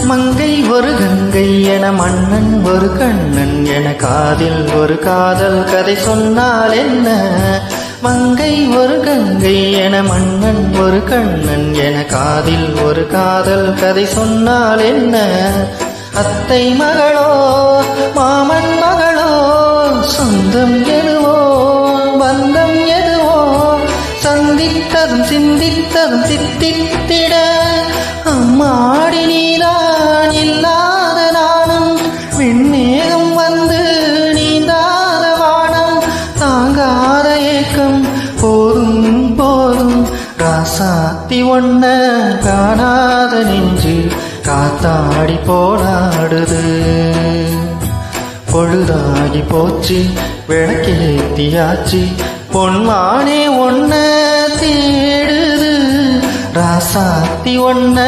மங்கை ஒரு கங்கை என மன்னன் ஒரு கண்ணன் என காதில் ஒரு காதல் கதை சொன்னால் என்ன? மங்கை ஒரு கங்கை என மன்னன் ஒரு கண்ணன் என காதில் ஒரு காதல் கதை சொன்னால் என்ன? அத்தை மகளோ மாமன் மகளோ சொந்தம் எதுவோ பந்தம் எதுவோ சந்தித்ததும் சிந்தித்ததும் தித்தித்திட அம்மாடி நீதான் இல்லாத நானும் விண்மேகம் வந்து நீந்தாத வானம் தாங்காத ஏக்கம் போதும் போதும் ராசாத்தி ஒன்ன காணாத நெஞ்சு காத்தாடி போராடுது. பொழுதாகி போச்சு விளக்கேத்தியாச்சு பொன்மானே ஒன்ன தேடுது ராசாத்தி ஒன்ன